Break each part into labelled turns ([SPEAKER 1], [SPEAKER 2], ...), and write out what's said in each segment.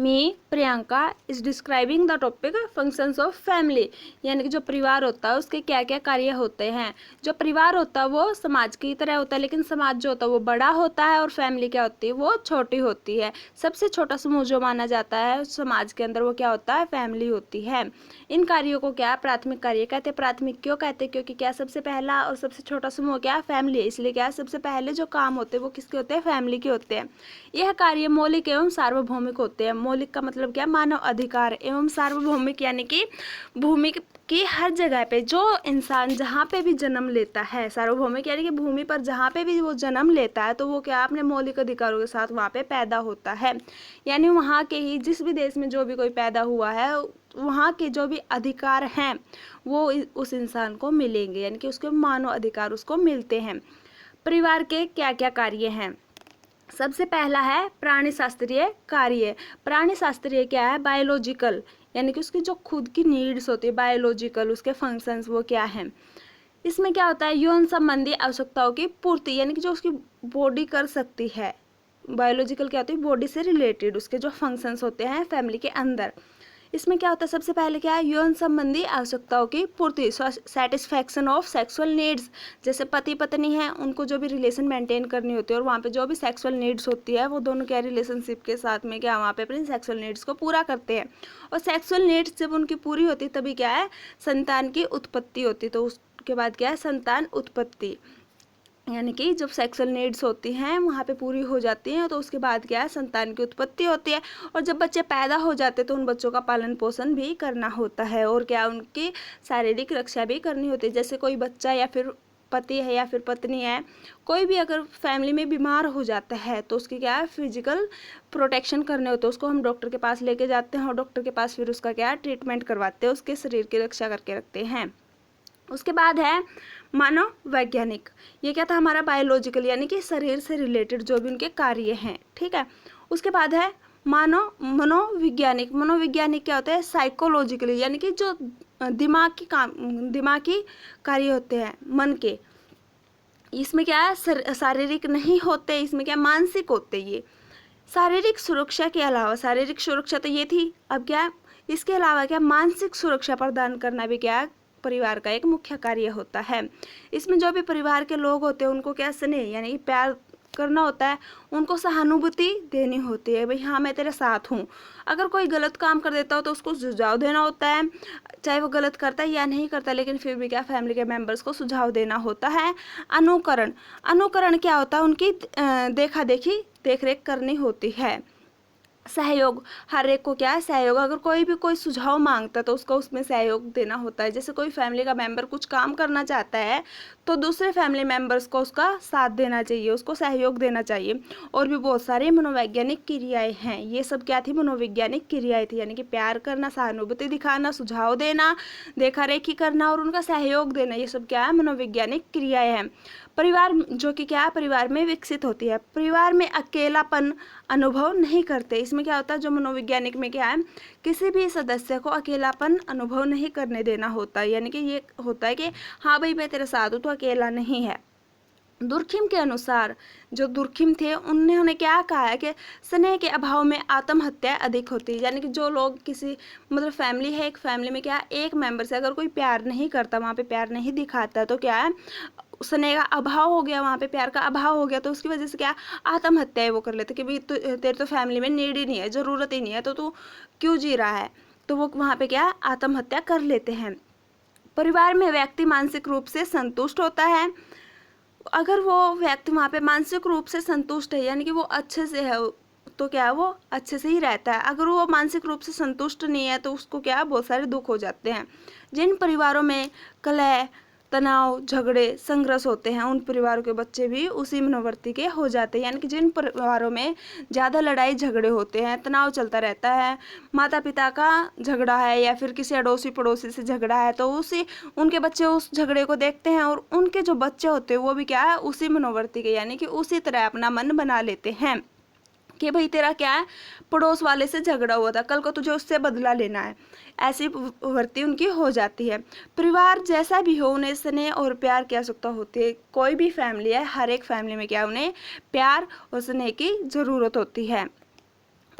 [SPEAKER 1] Me Priyanka is describing the topic functions of family, यानी कि जो परिवार होता है उसके क्या क्या कार्य होते हैं। जो परिवार होता है वो समाज की तरह होता है, लेकिन समाज जो होता है वो बड़ा होता है और फैमिली क्या होती है वो छोटी होती है। सबसे छोटा समूह जो माना जाता है समाज के अंदर वो क्या होता है, फैमिली होती है। इन कार्यों को क्या प्राथमिक कार्य कहते हैं। प्राथमिक क्यों कहते हैं, क्योंकि क्या सबसे पहला और सबसे छोटा समूह क्या फैमिली है, इसलिए क्या सबसे पहले जो काम होते हैं वो किसके होते हैं, फैमिली के होते हैं। यह कार्य मौलिक एवं सार्वभौमिक होते हैं। मौलिक का मतलब क्या, मानव अधिकार, एवं सार्वभौमिक यानी कि भूमि की हर जगह पे जो इंसान जहाँ पे भी जन्म लेता है, सार्वभौमिक यानी कि भूमि पर जहाँ पे भी वो जन्म लेता है तो वो क्या अपने मौलिक अधिकारों के साथ वहाँ पे पैदा होता है। यानी वहाँ के ही जिस भी देश में जो भी कोई पैदा हुआ है वहाँ के जो भी अधिकार हैं वो उस इंसान को मिलेंगे, यानी कि उसके मानव अधिकार उसको मिलते हैं। परिवार के क्या क्या कार्य हैं। सबसे पहला है प्राणी शास्त्रीय कार्य। प्राणी शास्त्रीय क्या है, बायोलॉजिकल, यानी कि उसकी जो खुद की नीड्स होती है बायोलॉजिकल, उसके फंक्शंस वो क्या हैं। इसमें क्या होता है, यौन संबंधी आवश्यकताओं की पूर्ति, यानी कि जो उसकी बॉडी कर सकती है। बायोलॉजिकल क्या होती है, बॉडी से रिलेटेड उसके जो फंक्शंस होते हैं फैमिली के अंदर। इसमें क्या होता है, सबसे पहले क्या है, यौन संबंधी आवश्यकताओं की पूर्ति, सेटिस्फैक्शन ऑफ सेक्सुअल नीड्स। जैसे पति पत्नी है उनको जो भी रिलेशन मेंटेन करनी होती है और वहाँ पे जो भी सेक्सुअल नीड्स होती है वो दोनों क्या रिलेशनशिप के साथ में क्या वहाँ पे अपनी सेक्सुअल नीड्स को पूरा करते हैं। और सेक्सुअल नीड्स जब उनकी पूरी होती है तभी क्या है, संतान की उत्पत्ति होती है। तो उसके बाद क्या है, संतान उत्पत्ति, यानी कि जब सेक्सुअल नीड्स होती हैं वहाँ पे पूरी हो जाती हैं तो उसके बाद क्या है, संतान की उत्पत्ति होती है। और जब बच्चे पैदा हो जाते हैं तो उन बच्चों का पालन पोषण भी करना होता है और क्या उनकी शारीरिक रक्षा भी करनी होती है। जैसे कोई बच्चा या फिर पति है या फिर पत्नी है, कोई भी अगर फैमिली में बीमार हो जाता है तो उसकी क्या है, फिजिकल प्रोटेक्शन करने होते हैं। उसको हम डॉक्टर के पास लेके जाते हैं और डॉक्टर के पास फिर उसका क्या ट्रीटमेंट करवाते हैं, उसके शरीर की रक्षा करके रखते हैं। उसके बाद है मानव वैज्ञानिक। ये क्या था, हमारा बायोलॉजिकल यानी कि शरीर से रिलेटेड जो भी उनके कार्य हैं, ठीक है। उसके बाद है मनोवैज्ञानिक। मनोवैज्ञानिक क्या होता है, साइकोलॉजिकली, यानी कि जो दिमागी कार्य होते हैं मन के। इसमें क्या है, शारीरिक नहीं होते, इसमें क्या मानसिक होते। ये शारीरिक सुरक्षा के अलावा, शारीरिक सुरक्षा तो ये थी, अब क्या है, इसके अलावा क्या मानसिक सुरक्षा प्रदान करना भी क्या है, परिवार का एक मुख्य कार्य होता है। इसमें जो भी परिवार के लोग होते हैं उनको क्या स्नेह यानी कि प्यार करना होता है, उनको सहानुभूति देनी होती है, भाई हाँ मैं तेरे साथ हूँ। अगर कोई गलत काम कर देता हो तो उसको सुझाव देना होता है, चाहे वो गलत करता है या नहीं करता, लेकिन फिर भी क्या फैमिली के मेंबर्स को सुझाव देना होता है। अनुकरण, अनुकरण क्या होता है, उनकी देखा देखी देख रेख करनी होती है। सहयोग, हर एक को क्या है सहयोग, अगर कोई भी कोई सुझाव मांगता है तो उसको उसमें सहयोग देना होता है। जैसे कोई फैमिली का मेंबर कुछ काम करना चाहता है तो दूसरे फैमिली मेंबर्स को उसका साथ देना चाहिए, उसको सहयोग देना चाहिए। और भी बहुत सारी मनोवैज्ञानिक क्रियाएं हैं, ये सब क्या थी, मनोवैज्ञानिक क्रियाएं थी, यानी कि प्यार करना, सहानुभूति दिखाना, सुझाव देना, देखा रेखी करना और उनका सहयोग देना, ये सब क्या है, मनोवैज्ञानिक क्रियाएं हैं। परिवार जो कि क्या है, परिवार में विकसित होती है। परिवार में अकेलापन अनुभव नहीं करते। इसमें क्या होता है, जो मनोवैज्ञानिक में क्या है, किसी भी सदस्य को अकेलापन अनुभव नहीं करने देना होता है, यानी कि ये होता है कि हाँ भाई मैं तेरे साथ हूँ तो अकेला नहीं है। दुर्खिम के अनुसार, जो दुर्खिम थे उन्होंने क्या कहा है कि स्नेह के अभाव में आत्महत्या अधिक होती है। यानी कि जो लोग किसी मतलब फैमिली है, एक फैमिली में क्या एक मेंबर से अगर कोई प्यार नहीं करता, वहाँ पे प्यार नहीं दिखाता तो क्या है, स्नेह का अभाव हो गया, वहाँ पे प्यार का अभाव हो गया, तो उसकी वजह से क्या आत्महत्या वो कर लेते कि भाई तेरे तो फैमिली में नीड ही नहीं है, ज़रूरत ही नहीं है, तो तू क्यों जी रहा है, तो वो वहाँ पे क्या आत्महत्या कर लेते हैं। परिवार में व्यक्ति मानसिक रूप से संतुष्ट होता है। अगर वो व्यक्ति वहाँ पे मानसिक रूप से संतुष्ट है, यानी कि वो अच्छे से है, तो क्या वो अच्छे से ही रहता है। अगर वो मानसिक रूप से संतुष्ट नहीं है तो उसको क्या बहुत सारे दुख हो जाते हैं। जिन परिवारों में कलह, तनाव, झगड़े, संघर्ष होते हैं उन परिवारों के बच्चे भी उसी मनोवृत्ति के हो जाते हैं। यानी कि जिन परिवारों में ज़्यादा लड़ाई झगड़े होते हैं, तनाव चलता रहता है, माता पिता का झगड़ा है या फिर किसी अड़ोसी पड़ोसी से झगड़ा है, तो उसी उनके बच्चे उस झगड़े को देखते हैं और उनके जो बच्चे होते हैं वो भी क्या है उसी मनोवृत्ति के, यानी कि उसी तरह अपना मन बना लेते हैं कि भाई तेरा क्या है, पड़ोस वाले से झगड़ा हुआ था, कल को तुझे उससे बदला लेना है, ऐसी वृत्ति उनकी हो जाती है। परिवार जैसा भी हो उन्हें स्नेह और प्यार की आवश्यकता होती है। कोई भी फैमिली है, हर एक फैमिली में क्या उन्हें प्यार और स्नेह की ज़रूरत होती है।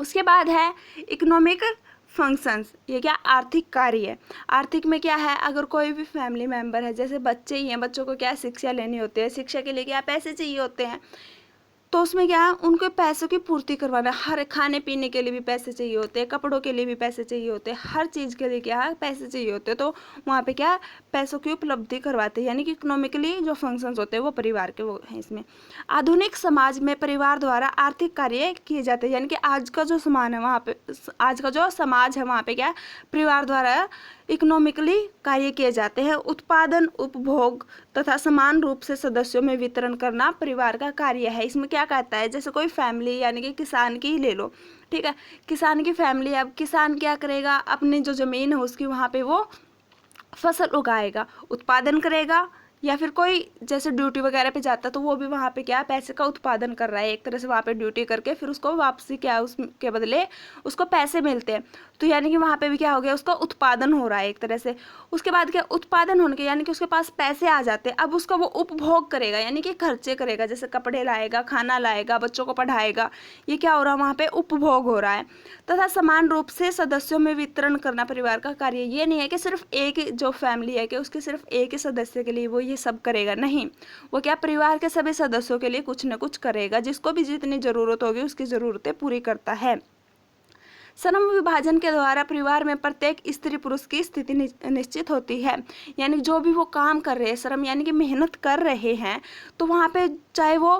[SPEAKER 1] उसके बाद है इकोनॉमिक फंक्शंस। ये क्या, आर्थिक कार्य है। आर्थिक में क्या है, अगर कोई भी फैमिली मेंबर है, जैसे बच्चे ही हैं, बच्चों को क्या शिक्षा लेनी होती है, शिक्षा के लिए क्या पैसे चाहिए होते हैं, तो उसमें क्या है, उनको पैसों की पूर्ति करवाना, हर खाने पीने के लिए भी पैसे चाहिए होते हैं, कपड़ों के लिए भी पैसे चाहिए होते हैं, हर चीज़ के लिए क्या है, पैसे चाहिए होते हैं। तो वहाँ पे क्या, पैसों की उपलब्धि करवाते हैं, यानी कि इकोनॉमिकली जो फंक्शंस होते हैं वो परिवार के वो हैं इसमें। आधुनिक समाज में परिवार द्वारा आर्थिक कार्य किए जाते हैं, यानी कि आज का जो समान है वहाँ पे, आज का जो समाज है वहाँ पे क्या, परिवार द्वारा इकोनॉमिकली कार्य किए जाते हैं। उत्पादन, उपभोग तथा समान रूप से सदस्यों में वितरण करना परिवार का कार्य है। इसमें क्या कहता है, जैसे कोई फैमिली, यानी कि किसान की ही ले लो, ठीक है, किसान की फैमिली, अब किसान क्या करेगा, अपनी जो ज़मीन है उसकी वहाँ पे वो फसल उगाएगा, उत्पादन करेगा, या फिर कोई जैसे ड्यूटी वगैरह पे जाता है तो वो भी वहाँ पे क्या, पैसे का उत्पादन कर रहा है, एक तरह से वहाँ पे ड्यूटी करके फिर उसको वापसी क्या, उसके बदले उसको पैसे मिलते हैं। तो यानी कि वहाँ पे भी क्या हो गया, उसका उत्पादन हो रहा है एक तरह से। उसके बाद क्या, उत्पादन होने के यानी कि उसके पास पैसे आ जाते हैं, अब उसका वो उपभोग करेगा, यानी कि खर्चे करेगा, जैसे कपड़े लाएगा, खाना लाएगा, बच्चों को पढ़ाएगा, ये क्या हो रहा है, वहाँ पे उपभोग हो रहा है। तथा समान रूप से सदस्यों में वितरण करना परिवार का कार्य। ये नहीं है कि सिर्फ एक जो फैमिली है कि उसके सिर्फ एक ही सदस्य के लिए वो ये सब करेगा, नहीं, वो क्या, परिवार के सभी सदस्यों के लिए कुछ न कुछ करेगा, जिसको भी जितनी ज़रूरत होगी उसकी ज़रूरतें पूरी करता है। श्रम विभाजन के द्वारा परिवार में प्रत्येक स्त्री पुरुष की स्थिति निश्चित होती है, यानी जो भी वो काम कर रहे हैं, श्रम यानी कि मेहनत कर रहे हैं, तो वहाँ पे चाहे वो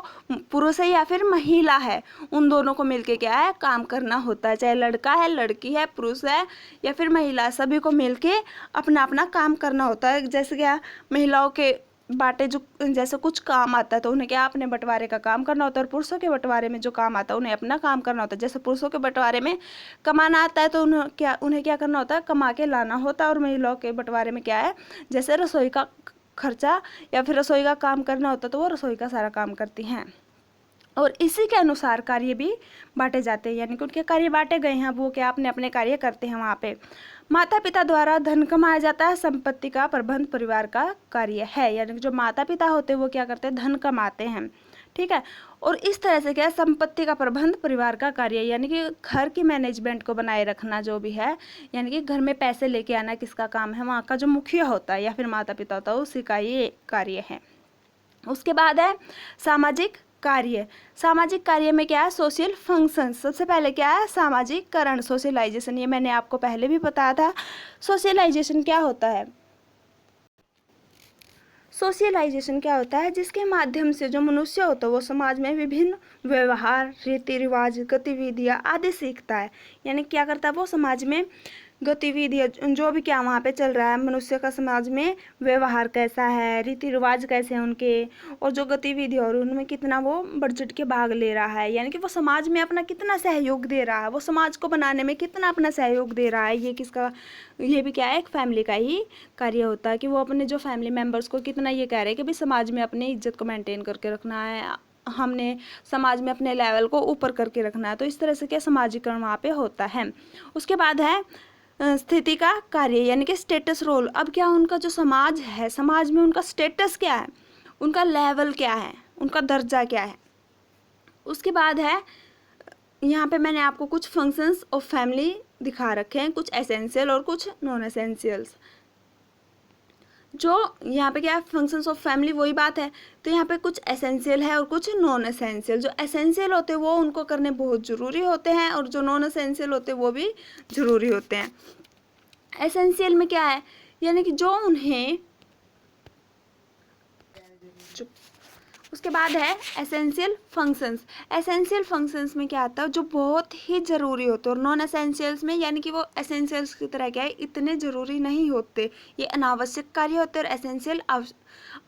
[SPEAKER 1] पुरुष है या फिर महिला है, उन दोनों को मिलके क्या है, काम करना होता है, चाहे लड़का है, लड़की है, पुरुष है या फिर महिला, सभी को मिलके अपना अपना काम करना होता है। जैसे क्या, महिलाओं के बाटे जो जैसे कुछ काम आता है तो उन्हें क्या, अपने बंटवारे का काम करना होता है, और पुरुषों के बंटवारे में जो काम आता है उन्हें अपना काम करना होता है। जैसे पुरुषों के बंटवारे में कमाना आता है तो उन्हें क्या करना होता है, कमा के लाना होता है, और महिलाओं के बंटवारे में क्या है, जैसे रसोई का खर्चा या फिर रसोई का काम करना होता है तो वो रसोई का सारा काम करती हैं, और इसी के अनुसार कार्य भी बांटे जाते हैं, यानी कि उनके कार्य बांटे गए हैं, वो क्या अपने अपने कार्य करते हैं वहाँ पे। माता पिता द्वारा धन कमाया जाता है, संपत्ति का प्रबंध परिवार का कार्य है, यानी कि जो माता पिता होते हैं वो क्या करते हैं, धन कमाते हैं, ठीक है, और इस तरह से क्या है, संपत्ति का प्रबंध परिवार का कार्य है, यानी कि घर की मैनेजमेंट को बनाए रखना जो भी है, यानी कि घर में पैसे लेके आना किसका काम है, वहाँ का जो मुखिया होता है या फिर माता पिता होता है उसी का ये कार्य है। उसके बाद है सामाजिक कार्य। सामाजिक कार्य में क्या है, सोशल फंक्शन। सबसे पहले क्या है, सामाजिककरण, सोशलाइजेशन, ये मैंने आपको पहले भी बताया था। सोशलाइजेशन क्या होता है, सोशलाइजेशन क्या होता है, जिसके माध्यम से जो मनुष्य होता है वो समाज में विभिन्न व्यवहार, रीति रिवाज, गतिविधियाँ आदि सीखता है, यानी क्या करता है, वो समाज में गतिविधियाँ जो भी क्या वहाँ पे चल रहा है, मनुष्य का समाज में व्यवहार कैसा है, रीति रिवाज कैसे हैं उनके, और जो गतिविधियाँ और उनमें कितना वो बढ़ चढ़ के भाग ले रहा है, यानी कि वो समाज में अपना कितना सहयोग दे रहा है, वो समाज को बनाने में कितना अपना सहयोग दे रहा है, ये किसका, ये भी क्या है, एक फैमिली का ही कार्य होता है कि वो अपने जो फैमिली मेम्बर्स को कितना ये कह रहे हैं कि भाई समाज में अपनी इज्जत को मेंटेन करके रखना है, हमने समाज में अपने लेवल को ऊपर करके रखना है। तो इस तरह से क्या समाजीकरण वहाँ पे होता है। उसके बाद है स्थिति का कार्य, यानी कि स्टेटस रोल। अब क्या, उनका जो समाज है, समाज में उनका स्टेटस क्या है, उनका लेवल क्या है, उनका दर्जा क्या है। उसके बाद है, यहाँ पे मैंने आपको कुछ फंक्शंस ऑफ फैमिली दिखा रखे हैं, कुछ एसेंशियल और कुछ नॉन एसेंशियल्स। जो यहाँ पे क्या है, फंक्शंस ऑफ फैमिली वही बात है, तो यहाँ पे कुछ एसेंशियल है और कुछ नॉन एसेंशियल। जो एसेंशियल होते हैं वो उनको करने बहुत ज़रूरी होते हैं, और जो नॉन एसेंशियल होते हैं वो भी ज़रूरी होते हैं। एसेंशियल में क्या है, यानी कि जो उन्हें, उसके बाद है एसेंशियल फंक्शंस। एसेंशियल फंक्शंस में क्या आता है, जो बहुत ही ज़रूरी होते हैं, और नॉन एसेंशियल्स में यानी कि वो एसेंशियल्स की तरह क्या है, इतने ज़रूरी नहीं होते, ये अनावश्यक कार्य होते हैं, और एसेंशियल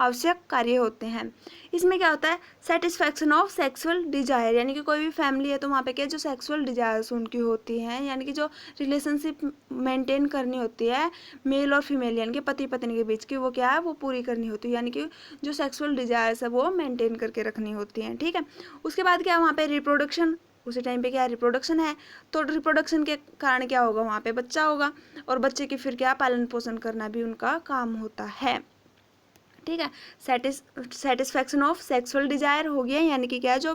[SPEAKER 1] आवश्यक कार्य होते हैं। इसमें क्या होता है, सेटिस्फैक्शन ऑफ सेक्सुअल डिजायर, यानी कि कोई भी फैमिली है तो वहाँ पे क्या, जो सेक्सुअल डिजायर्स उनकी होती हैं, यानी कि जो रिलेशनशिप मेंटेन करनी होती है मेल और फीमेल, यानी कि पति पत्नी के बीच की, वो क्या है, वो पूरी करनी होती है, यानी कि जो सेक्सुअल डिजायर्स है वो मेंटेन करके रखनी होती हैं, ठीक है। उसके बाद क्या, वहाँ पे रिप्रोडक्शन, उसी टाइम पे क्या रिप्रोडक्शन है, तो रिप्रोडक्शन के कारण क्या होगा, वहाँ पे बच्चा होगा, और बच्चे की फिर क्या, पालन पोषण करना भी उनका काम होता है, ठीक है। सेटिस्फैक्शन ऑफ सेक्सुअल डिजायर हो गया, यानी कि क्या है, जो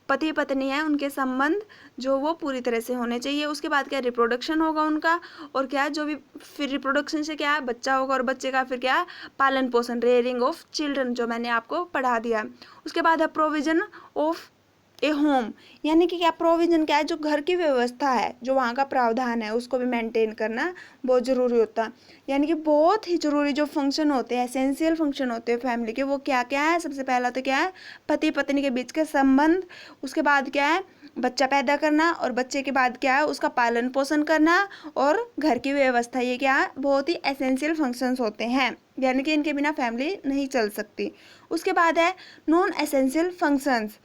[SPEAKER 1] पति पत्नी है उनके संबंध जो वो पूरी तरह से होने चाहिए। उसके बाद क्या, रिप्रोडक्शन होगा उनका, और क्या जो भी फिर रिप्रोडक्शन से क्या है, बच्चा होगा, और बच्चे का फिर क्या, पालन पोषण, रेयरिंग ऑफ चिल्ड्रन, जो मैंने आपको पढ़ा दिया। उसके बाद है प्रोविजन ऑफ ए होम, यानी कि क्या, प्रोविजन क्या है, जो घर की व्यवस्था है, जो वहाँ का प्रावधान है, उसको भी मेंटेन करना बहुत ज़रूरी होता है। यानी कि बहुत ही ज़रूरी जो फंक्शन होते हैं, एसेंशियल फंक्शन होते हैं फैमिली के, वो क्या क्या है। सबसे पहला तो क्या है, पति पत्नी के बीच के संबंध। उसके बाद क्या है, बच्चा पैदा करना, और बच्चे के बाद क्या है, उसका पालन पोषण करना, और घर की व्यवस्था। ये क्या है, बहुत ही एसेंशियल फंक्शंस होते हैं, यानी कि इनके बिना फैमिली नहीं चल सकती। उसके बाद है नॉन एसेंशियल फंक्शंस।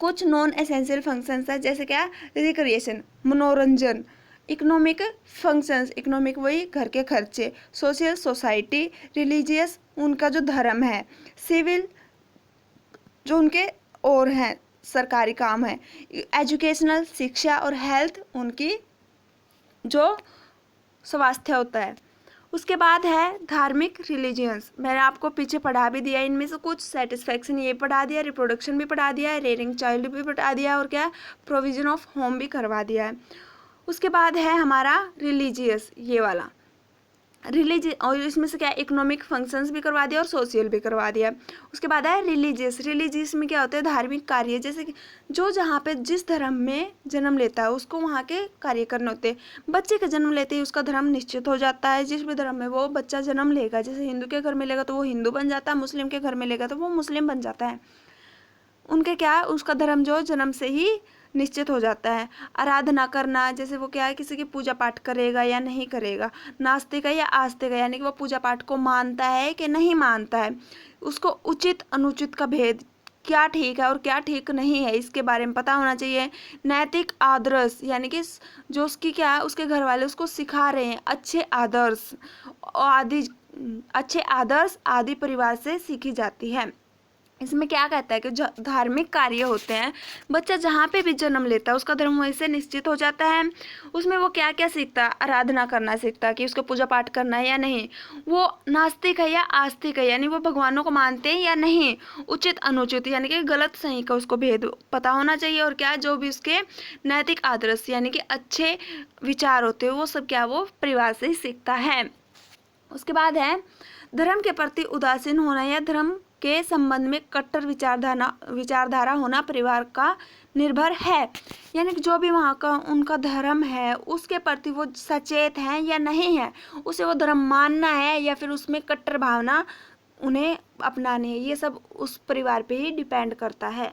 [SPEAKER 1] कुछ नॉन एसेंशियल फंक्शंस है, जैसे क्या, रिक्रिएशन, मनोरंजन, इकोनॉमिक फंक्शंस, इकोनॉमिक वही घर के खर्चे, सोशल सोसाइटी, रिलीजियस उनका जो धर्म है, सिविल जो उनके और हैं सरकारी काम है, एजुकेशनल शिक्षा, और हेल्थ उनकी जो स्वास्थ्य होता है। उसके बाद है धार्मिक रिलीजियंस, मैंने आपको पीछे पढ़ा भी दिया, इनमें से कुछ सेटिस्फैक्शन ये पढ़ा दिया, रिप्रोडक्शन भी पढ़ा दिया है, रेयरिंग चाइल्ड भी पढ़ा दिया, और क्या, प्रोविजन ऑफ होम भी करवा दिया है। उसके बाद है हमारा रिलीजियस, ये वाला रिलीजियस, और इसमें से क्या, इकोनॉमिक फंक्शंस भी करवा दिया और सोशल भी करवा दिया। उसके बाद है रिलीजियस, रिलीजियस में क्या होता है, धार्मिक कार्य, जैसे कि जो जहाँ पे जिस धर्म में जन्म लेता है उसको वहाँ के कार्य करने होते हैं। बच्चे का जन्म लेते ही उसका धर्म निश्चित हो जाता है, जिस भी धर्म में वो बच्चा जन्म लेगा, जैसे हिंदू के घर में लेगा तो वो हिंदू बन जाता है, मुस्लिम के घर में लेगा तो वो मुस्लिम बन जाता है। उनके क्या है, उसका धर्म जो जन्म से ही निश्चित हो जाता है। आराधना करना, जैसे वो क्या है, किसी की पूजा पाठ करेगा या नहीं करेगा, नास्तिक है या आस्तिक है, यानी कि वो पूजा पाठ को मानता है कि नहीं मानता है, उसको उचित अनुचित का भेद, क्या ठीक है और क्या ठीक नहीं है, इसके बारे में पता होना चाहिए। नैतिक आदर्श, यानी कि जो उसकी क्या है, उसके घर वाले उसको सिखा रहे हैं, अच्छे आदर्श आदि परिवार से सीखी जाती है। इसमें क्या कहता है कि जो धार्मिक कार्य होते हैं, बच्चा जहाँ पे भी जन्म लेता है उसका धर्म वहीं से निश्चित हो जाता है। उसमें वो क्या क्या सीखता है, आराधना करना सीखता है कि उसको पूजा पाठ करना है या नहीं, वो नास्तिक है या आस्तिक है, यानी वो भगवानों को मानते हैं या नहीं, उचित अनुचित यानी कि गलत सही का उसको भेद पता होना चाहिए, और क्या जो भी उसके नैतिक आदर्श यानी कि अच्छे विचार होते हैं वो सब क्या वो परिवार से ही सीखता है। उसके बाद है धर्म के प्रति उदासीन होना या धर्म के संबंध में कट्टर विचारधारा होना परिवार का निर्भर है, यानी कि जो भी वहाँ का उनका धर्म है उसके प्रति वो सचेत हैं या नहीं है, उसे वो धर्म मानना है या फिर उसमें कट्टर भावना उन्हें अपनानी है, ये सब उस परिवार पे ही डिपेंड करता है।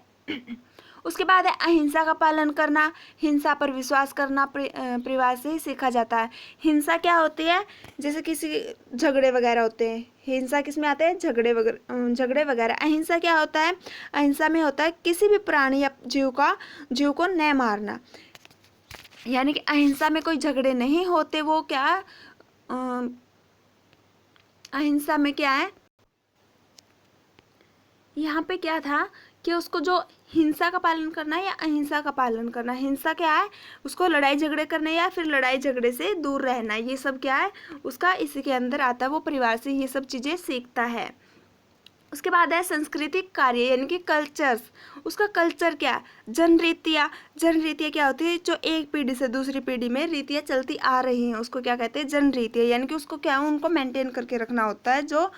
[SPEAKER 1] उसके बाद है अहिंसा का पालन करना, हिंसा पर विश्वास करना परिवार से ही सीखा जाता है। हिंसा क्या होती है, जैसे किसी झगड़े वगैरह होते हैं, हिंसा किस में आते हैं, झगड़े वगैरह। अहिंसा क्या होता है, अहिंसा में होता है किसी भी प्राणी या जीव को न मारना, यानी कि अहिंसा में कोई झगड़े नहीं होते। वो क्या अहिंसा में क्या है, यहाँ पे क्या था कि उसको जो हिंसा का पालन करना या अहिंसा का पालन करना, हिंसा क्या है, उसको लड़ाई झगड़े करना या फिर लड़ाई झगड़े से दूर रहना, ये सब क्या है उसका इसी के अंदर आता है, वो परिवार से ये सब चीज़ें सीखता है। उसके बाद है सांस्कृतिक कार्य यानी कि कल्चर्स, उसका कल्चर क्या, जनरीतियाँ क्या होती है, जो एक पीढ़ी से दूसरी पीढ़ी में रीतियाँ चलती आ रही हैं उसको क्या कहते हैं, जनरीतियाँ, यानी कि उसको क्या उनको मेंटेन करके रखना होता है, जो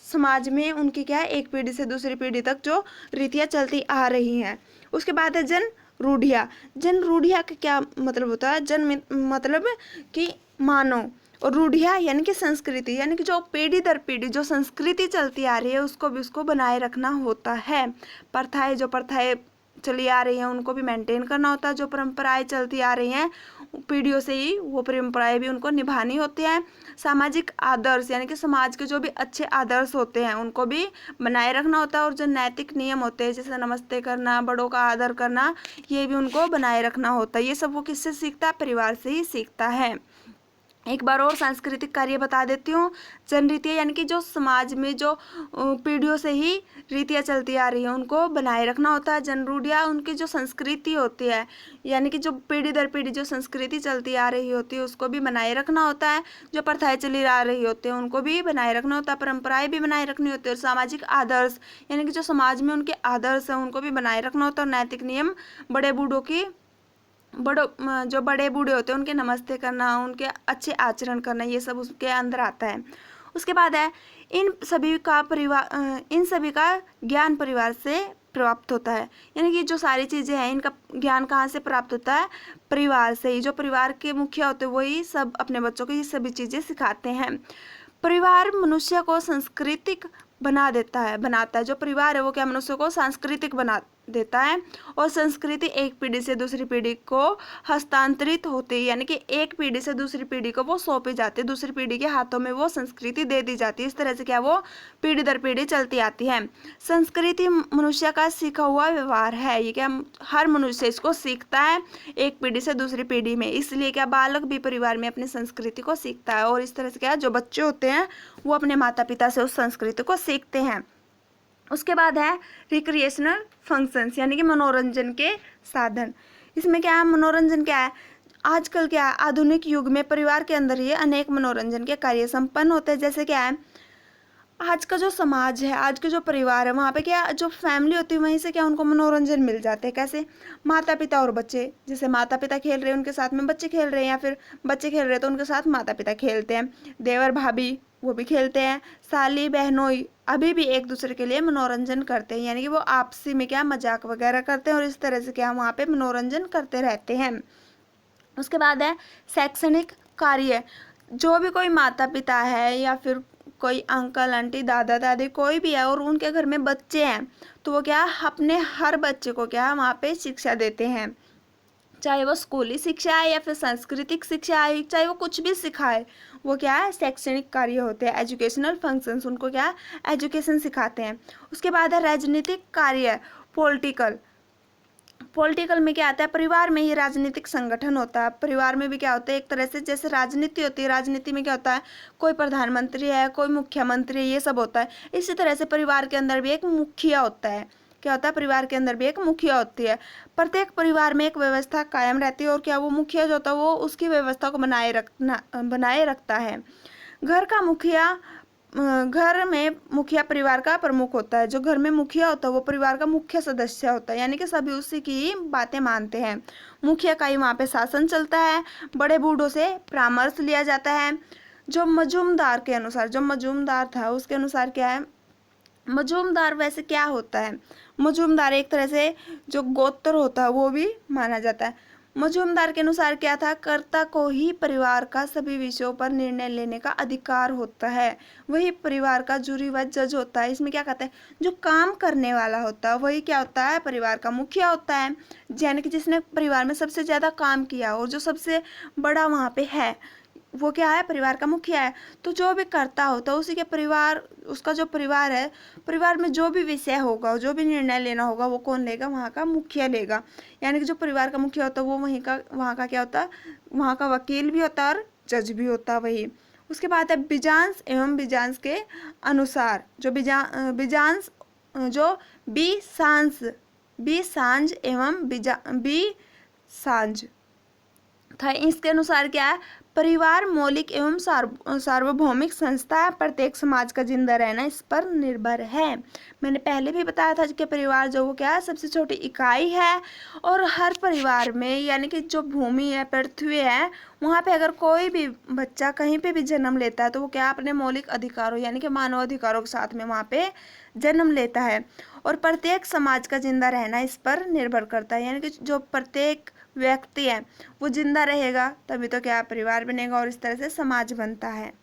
[SPEAKER 1] समाज में उनकी क्या है एक पीढ़ी से दूसरी पीढ़ी तक जो रीतियाँ चलती आ रही हैं। उसके बाद है जन रूढ़िया का क्या मतलब होता है, जन मतलब कि मानो, और रूढ़िया यानी कि संस्कृति, यानी कि जो पीढ़ी दर पीढ़ी जो संस्कृति चलती आ रही है उसको बनाए रखना होता है। जो प्रथाएं चली आ रही हैं उनको भी मेंटेन करना होता है, जो परंपराएं चलती आ रही हैं पीढ़ियों से ही वो परंपराएं भी उनको निभानी होती हैं। सामाजिक आदर्श यानी कि समाज के जो भी अच्छे आदर्श होते हैं उनको भी बनाए रखना होता है, और जो नैतिक नियम होते हैं जैसे नमस्ते करना, बड़ों का आदर करना, ये भी उनको बनाए रखना होता है। ये सब वो किससे सीखता है, परिवार से ही सीखता है। एक बार और सांस्कृतिक कार्य बता देती हूँ। जन रीतियाँ यानी कि जो समाज में जो पीढ़ियों से ही रीतियाँ चलती आ रही हैं उनको बनाए रखना होता है। जन रूढ़ियाँ उनकी जो संस्कृति होती है यानी कि जो पीढ़ी दर पीढ़ी जो संस्कृति चलती आ रही होती है उसको भी बनाए रखना होता है। जो प्रथाएं चली आ रही होती हैं उनको भी बनाए रखना होता है। परंपराएं भी बनाए रखनी होती है। और सामाजिक आदर्श यानी कि जो समाज में उनके आदर्श हैं उनको भी बनाए रखना होता है। नैतिक नियम बड़े बूढ़ों की जो बड़े बूढ़े होते हैं उनके नमस्ते करना, उनके अच्छे आचरण करना, ये सब उसके अंदर आता है। उसके बाद है इन सभी का ज्ञान परिवार से प्राप्त होता है। यानी कि जो सारी चीज़ें हैं इनका ज्ञान कहाँ से प्राप्त होता है? परिवार से ही। जो परिवार के मुखिया होते हैं वही सब अपने बच्चों को ये सभी चीज़ें सिखाते हैं। परिवार मनुष्य को सांस्कृतिक बनाता है। जो परिवार है वो क्या मनुष्य को सांस्कृतिक बना देता है। और संस्कृति एक पीढ़ी से दूसरी पीढ़ी को हस्तांतरित होती है यानी कि एक पीढ़ी से दूसरी पीढ़ी को वो सौंपी जाती है। दूसरी पीढ़ी के हाथों में वो संस्कृति दे दी जाती है। इस तरह से क्या वो पीढ़ी दर पीढ़ी चलती आती है। संस्कृति मनुष्य का सीखा हुआ व्यवहार है। ये क्या हर मनुष्य इसको सीखता है एक पीढ़ी से दूसरी पीढ़ी में। इसलिए क्या बालक भी परिवार में अपनी संस्कृति को सीखता है। और इस तरह से क्या जो बच्चे होते हैं वो अपने माता पिता से उस संस्कृति को सीखते हैं। उसके बाद है रिक्रिएशनल फंक्शंस यानी कि मनोरंजन के साधन। इसमें क्या है? मनोरंजन क्या है? आजकल क्या है आधुनिक युग में परिवार के अंदर ही अनेक मनोरंजन के कार्य संपन्न होते हैं। जैसे क्या है आज का जो समाज है, आज के जो परिवार है, वहाँ पे क्या जो फैमिली होती है वहीं से क्या उनको मनोरंजन मिल जाते हैं। कैसे? माता पिता और बच्चे, जैसे माता पिता खेल रहे हैं उनके साथ में बच्चे खेल रहे हैं, या फिर बच्चे खेल रहे हैं तो उनके साथ माता पिता खेलते हैं। देवर भाभी वो भी खेलते हैं। साली बहनोई अभी भी एक दूसरे के लिए मनोरंजन करते हैं यानी कि वो आपसी में क्या मजाक वगैरह करते हैं और इस तरह से क्या वहाँ पे मनोरंजन करते रहते हैं। उसके बाद है शैक्षणिक कार्य। जो भी कोई माता पिता है या फिर कोई अंकल आंटी दादा दादी कोई भी है और उनके घर में बच्चे हैं तो वो क्या अपने हर बच्चे को क्या वहाँ पे शिक्षा देते हैं। चाहे वो स्कूली शिक्षा है या फिर सांस्कृतिक शिक्षा है, चाहे वो कुछ भी सिखाए, वो क्या है शैक्षणिक कार्य होते हैं। एजुकेशनल फंक्शंस उनको क्या एजुकेशन सिखाते हैं। उसके बाद है राजनीतिक कार्य पॉलिटिकल में क्या आता है? परिवार में ही राजनीतिक संगठन होता है। परिवार में भी क्या होता है एक तरह से जैसे राजनीति होती है, राजनीति में क्या होता है कोई प्रधानमंत्री है, कोई मुख्यमंत्री है, ये सब होता है। इसी तरह से परिवार के अंदर भी एक मुखिया होता है। क्या होता है? परिवार के अंदर भी एक मुखिया होती है। प्रत्येक परिवार में एक व्यवस्था कायम रहती है और क्या वो मुखिया जो होता है वो उसकी व्यवस्था को बनाए रखता है। घर में मुखिया परिवार का प्रमुख होता है। जो घर में मुखिया होता है वो परिवार का मुख्य सदस्य होता है यानी कि सभी उसी की ही बातें मानते हैं। मुखिया का ही वहाँ पे शासन चलता है। बड़े बूढ़ों से परामर्श लिया जाता है। जो मजूमदार था उसके अनुसार क्या है? मजूमदार वैसे क्या होता है? मजूमदार एक तरह से जो गोत्र होता है वो भी माना जाता है। मजूमदार के अनुसार क्या था? कर्ता को ही परिवार का सभी विषयों पर निर्णय लेने का अधिकार होता है। वही परिवार का जूरी व जज होता है। इसमें क्या कहते हैं? जो काम करने वाला होता है वही क्या होता है? परिवार का मुखिया होता है। यानी कि जिसने परिवार में सबसे ज़्यादा काम किया और जो सबसे बड़ा वहाँ पे है वो क्या है? परिवार का मुखिया है। तो जो भी करता होता है उसी के परिवार, उसका जो परिवार है, परिवार में जो भी विषय होगा, जो भी निर्णय लेना होगा वो कौन लेगा? वहाँ का मुखिया लेगा। यानी कि जो परिवार का मुखिया होता है वो वहाँ का क्या होता है? वहाँ का वकील भी होता है और जज भी होता है वही। उसके बाद है बिजांस एवं बिजांस के अनुसार। जो बिजांस जो बी सांझ एवं बी सांझ था, इसके अनुसार क्या है? परिवार मौलिक एवं सार्वभौमिक संस्था है। प्रत्येक समाज का जिंदा रहना इस पर निर्भर है। मैंने पहले भी बताया था कि परिवार जो वो क्या है? सबसे छोटी इकाई है। और हर परिवार में यानी कि जो भूमि है, पृथ्वी है, वहाँ पे अगर कोई भी बच्चा कहीं पे भी जन्म लेता है तो वो क्या अपने मौलिक अधिकारों यानी कि मानव अधिकारों के साथ में वहाँ पे जन्म लेता है। और प्रत्येक समाज का जिंदा रहना इस पर निर्भर करता है। यानी कि जो प्रत्येक व्यक्ति है वो जिंदा रहेगा तभी तो क्या परिवार बनेगा और इस तरह से समाज बनता है।